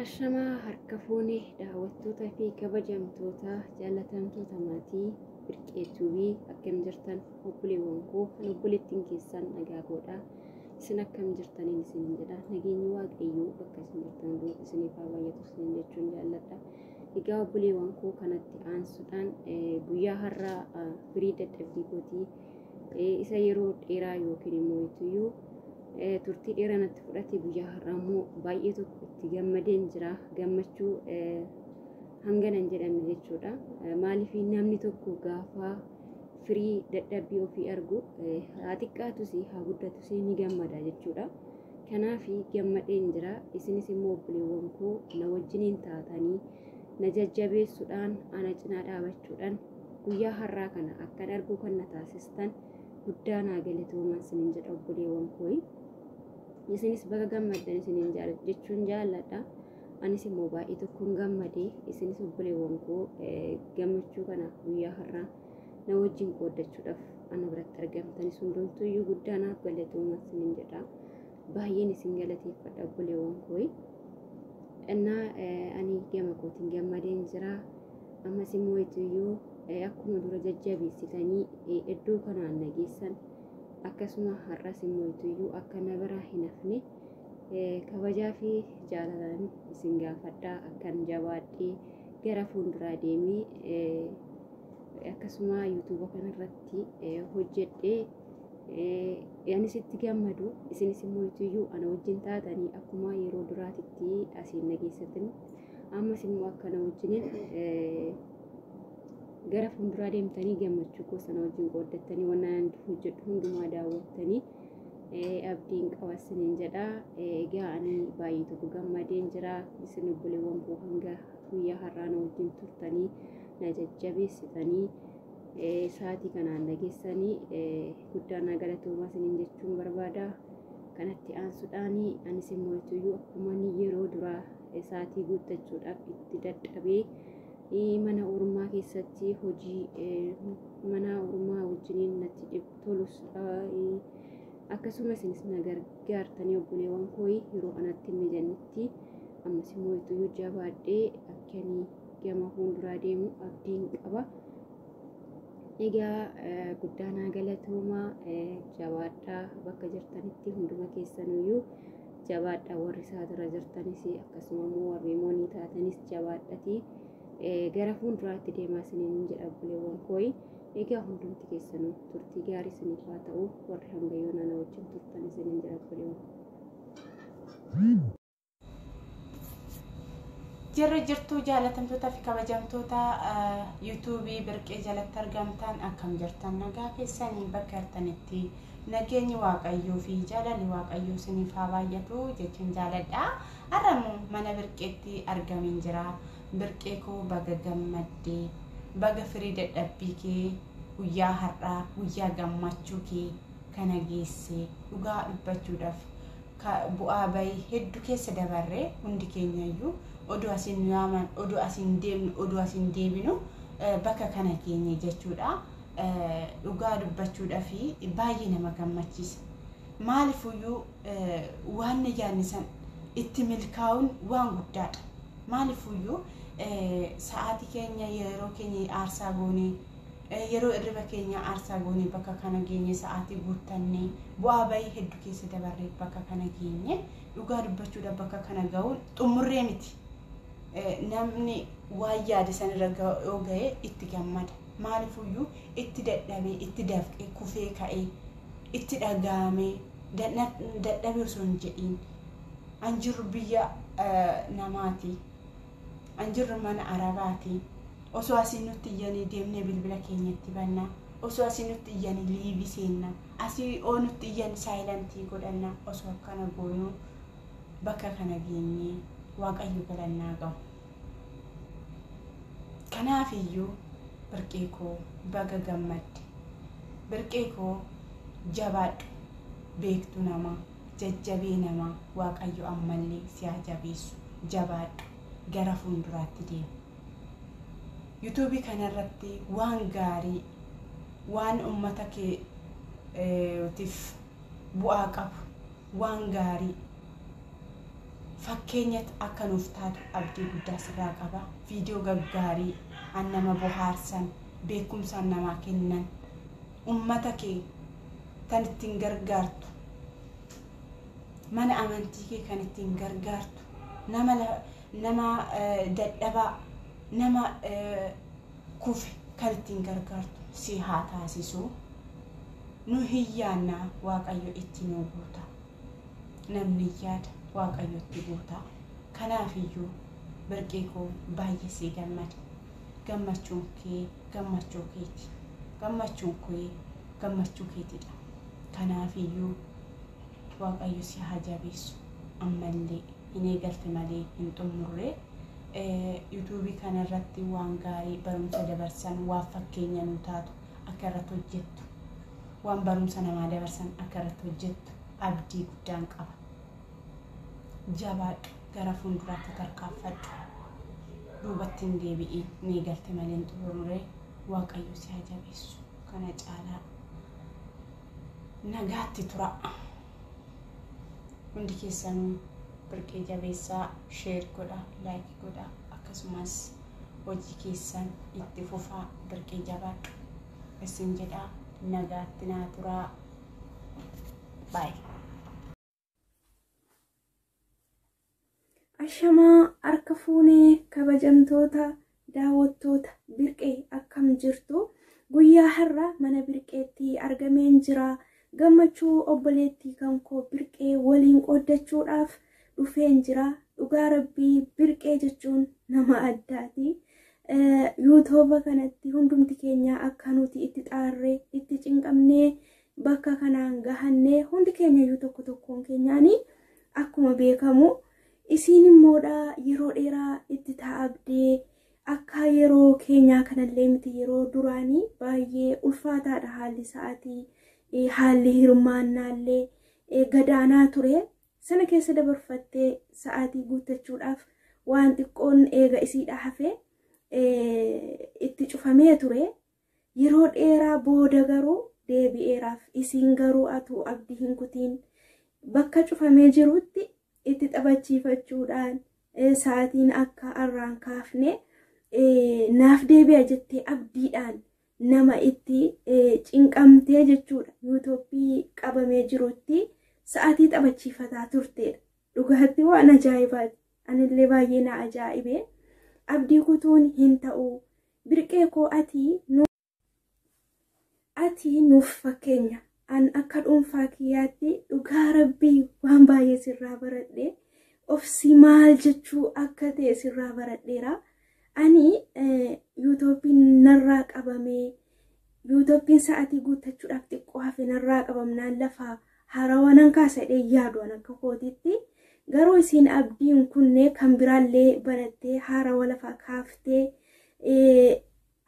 Ashamaa harka fuunee daawwattoota fi kabajamtoota jaalatamtoota maatii birqeetuubii akkam jirtan obboleewwan koo kan obboleettiin keessan nagaa godha isin akkam jirtaniin isin jedha nageenyi waaqayyoo bakka isin jirtan dura isiniif haa baay'atu isin jechuun jaalladha. Egaa obboleewwan koo kanatti aansuudhaan guyyaa har'aa firii dadhabbii kootii isa yeroo dheeraa yookiin immoo iyyuu turtii dheeraa natti fudhate guyyaa har'aa immoo baay'ee tokko itti gammadeen jira gammachuu hanganan jedhamne jechuudha. Maaliif namni tokko gaafa firii dadhabbii ofii argu haa xiqqaatus haa guddatus ni gammada jechuudha. Kanaaf gammadeen jira isinis immoo obboleewwan koo na wajjiniin taatanii na jajjabeessuudhaan ana cinaa dhaabachuudhaan guyyaa har'aa kana akkan argu kan na taasistan guddaa naa galatoomaa isiniin jedha obboleewwan koo. Isinis baga gammaddan isiniin jechuun jaalladha. Anis immoo baay'ee tokkoon gammadee isinis obboleewwan koo gammachuu kana guyyaa har'aa na wajjin qooddachuudhaaf ana biratti argamtanis hundumtuu iyyuu guddaa naaf galatoomaa isiniin jedha. Baay'een isin galateeffadha obboleewwan koo. Innaa ani gama kootiin gammadeen jira. Ammas immoo iyyuu akkuma dura jajjabeessitanii iddoo kanaan nageessan akkasuma har'as immoo iyyuu akka na biraa hin hafne kabajaa fi jaalalaan isin gaafadhaa akkan jabaadhee gara fuulduraa deemee akkasuma yuutuuba kanarratti hojjedhee anis itti gammadu isinis immoo iyyuu ana wajjin taatanii akkuma yeroo duraatitti asiin nageessatan ammas immoo akka na wajjiniin gara fuulduraa deemtanii gammachuu koo sana wajjin qooddattanii waan hojjedhu hundumaa daawwattanii abdiin qaba isiniin jedha. Egaa ani baay'ee tokko gammadeen jira isin obboleewwan koo hanga guyyaa har'aa na wajjin turtanii na jajjabeessitanii sa'aatii kanaan nageessanii guddaa naa galatoomaa isiniin jechuun barbaada. Kanatti aansuudhaan anis immoo iyyuu akkuma yeroo duraa sa'aatii guuttachuudhaaf itti dadhabee mana ormaa keessatti hojii mana ormaa wajjiniin natti tolus akkasumas isinis na gargaartanii obboleewwan koo yeroo anatti mijannetti ammas immoo iyyuu jabaadhee akkanii gama fuulduraa deemu abdiin qaba. Egaa guddaa naa galatoomaa jabaadhaa bakka jirtanitti hunduma keessaniyyuu jabaadhaa warri isaatira jirtanis akkasuma immoo warri moonii taatanis jabaadhatii gara fuulduraatti deemaa isiniin jedha obboleewwan koo. Egaa hundumti keessanuu turtii gaarii isiniif haa ta'u warri hanga yoona na wajjin turtan isiniin jedha obboleewwan. Jirri jirtuu jaalatamtoota fi kabajamtoota yuutuubii birqee jalatti argamtan akkam jirtan nagaa keessanii bakka jirtanitti nageenyi waaqayyoo fi jaalalli waaqayyoo isiniif haa baay'atu jechuun jaaladha. Har'ammoo mana birqeetti argameen jira. Birqee koo baga gammaddee baga firii dadhabbii kee guyyaa har'aa guyyaa gammachuu kee kana geesse dhugaa dubbachuudhaaf bu'aa bahii hedduu keessa dabarree hundi keenya iyyuu oduu asiin yaaman oduu asiin deemnu oduu asiin deebinu bakka kana keenya jechuudha. Dhugaa dubbachuudhaaf baay'ee nama gammachiisa. Maaliifuyyuu waan yaadnisan itti milkaa'uun waan guddaadha. Maaliifuyyuu sa'aatii keenya yeroo keenya aarsaa goonee yeroo irriba keenya aarsaa goonee bakka kana geenye sa'aatii guuttannee bu'aa bahii hedduu keessa dabarree bakka kana geenye dhugaa dubbachuudhaaf bakka kana ga'uun xumurree miti. Namni waan yaade sanirra ga'ee itti gammada. Maaliifuyyuu itti dadhabee itti dafqee kufee ka'ee itti dhagahamee dadhabee osoo hin jedhiin anjiru biyya namaati. Anjirru mana arabaati. Osoo asiin nutti iyyanii deemnee bilbila keenyatti bannaa. Osoo asiin nutti iyyanii liibii seennaa. Asii oo nutti iyyan saayilantii godhannaa. Osoo akkana goonuu bakka kana geenyee waaqayyo galannaa qabu. Kanaaf iyyuu birqee koo baga gammadde. Birqee koo jabaadhu beektu namaa jajjabee namaa waaqayyo ammallee si haa jabeessu jabaadhu. Gara fuulduraatti deemu. yuutuubii kanarratti waan gaarii waan ummata keetiif bu'aa qabu waan gaarii fakkeenyatti akka nuuf taatu abdii guddaa sirraa qaba. Viidiyoo gaggaarii an nama bohaarsan beekumsa namaa kennan ummata kee tan ittiin gargaartu mana amantii kee kan ittiin gargaartu nama dadhabaa nama kufe kan ittiin gargaartu si haa taasisu. Nu hiyyaanna Waaqayyo itti nu guuta. Namni yaada Waaqayyo itti guuta. Kanaafiyyuu birqee koo baay'ee si gammada. Gammachuun kee gammachuu keeti. Gammachuun kee gammachuu keetidha. Kanaafiyyuu Waaqayyo si haa jabeessu. Ammallee hin eegalte malee hin xumurre. YouTube kanarratti waan gaarii barumsa dabarsan waan fakkeenya nu taatu akka irratti hojjettu. Waan barumsa namaa dabarsan akka irratti hojjettu abdii guddaan qaba. Jabaadhu gara fuulduraatti tarkaanfadhu. Duubatti hin deebi'in ni eegalte malee hin xumurre. Waaqayyo si haa jabeessu. Kana caalaa nagaatti tura. Hundi keessanuu birqee jabeessaa share godha, like godha, akkasumas hojii keessan itti fufaa birqee jabaadhu. Isin jedhaa nagaatti naa turaa. Bye. Ashamaa harka fuunee kabajamtoota daawwattoota birqee akkam jirtu? Guyyaa har'a mana birqeetti argameen jira. Gammachuu obboleettii kan koo birqee waliin qooddachuudhaaf dhufeen jira. Dhugaa rabbii birqee jechuun nama addaati. YouTube kanatti hundumti keenya akka nuti itti xaarree itti cinqamnee bakka kanaan gahannee hundi keenya iyyuu tokko tokkoon keenyaanii akkuma beekamu isiin immoodha yeroo dheeraa itti taa'abdee akka yeroo keenyaa kanallee miti yeroo duraanii baay'ee ulfaataadha haalli sa'aatii haalli hirmaannaallee gadaanaa ture. Sana keessa dabarfattee sa'aatii guuttachuudhaaf waan xiqqoon eega isiidha hafee itti cufamee ture. Yeroo dheeraa booda garuu deebi'eeraaf. Isiin garuu atu abdii hin kutiin bakka cufamee jirutti itti taphachiifachuudhaan sa'aatiin akka arraan kaafne naaf deebi'a jettee abdiidhaan nama itti cinqamtee jechuudha. YouTube qabamee jirutti sa'aatii taphachiifataa turteedha. Dhugaatti waan ajaa'ibaati. Anillee baay'ee na ajaa'ibee. Abdii kutuun hin ta'u. Birqee koo ati nuuf fakkeenya. An akka dhuunfaa kiyyaatti dhugaa rabbii waan baay'ee sirraa baradhe. Ofsi maal jechuu akka ta'e sirraa baradheera. Ani YouTube'n narraa qabamee YouTube'n sa'aatii guuttachuudhaaf xiqqoo hafe narraa qabamnaan lafaa harawanan kaasadhee yaaduun akka kootitti. Garuu isiin abdiin kunne kan biraallee banattee harawa lafaa kaaftee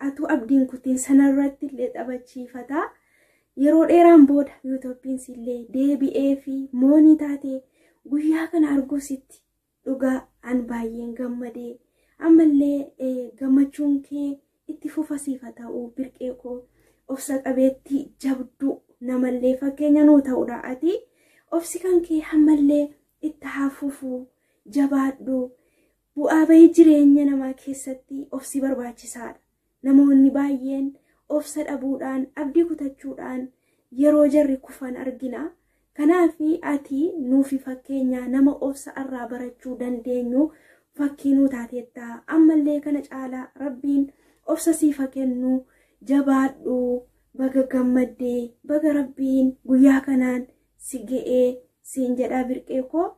atu abdiin kutiin sanarratti illee taphachiifata. Yeroo dheeraan booda YouTube'n sillee deebi'ee fi moonii taatee guyyaa kana argusitti dhugaa an baay'een gammadee. Ammallee gammachuun kee itti fufasiifa ta'uu birqee koo obsa qabeetti jabduu namallee fakkeenya nuu ta'uudha. Ati obsi kan kee hammallee itti hafuufuu jabaadhu. Bu'aa bahii jireenya namaa keessatti obsi barbaachisaadha. Namoonni baay'een obsa dhabuudhaan abdii kutachuudhaan yeroo jarri kufan argina. Kanaafi ati nuufi fakkeenya nama obsa irraa barachuu dandeenyu fakkii nuu taateetta. Ammallee kana caalaa rabbiin obsa siifa kennu jabaadhu. Baga gammaddee baga rabbiin guyyaa kanaan si ga'ee siin jedhaa birqee koo.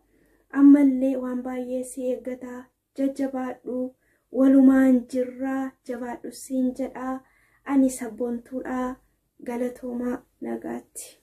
Ammallee waan baay'ee si eeggataa jajjabaadhu. Walumaan jirraa jabaadhu siin jedhaa. Ani sabboontuudha. Galatoomaa nagaatti.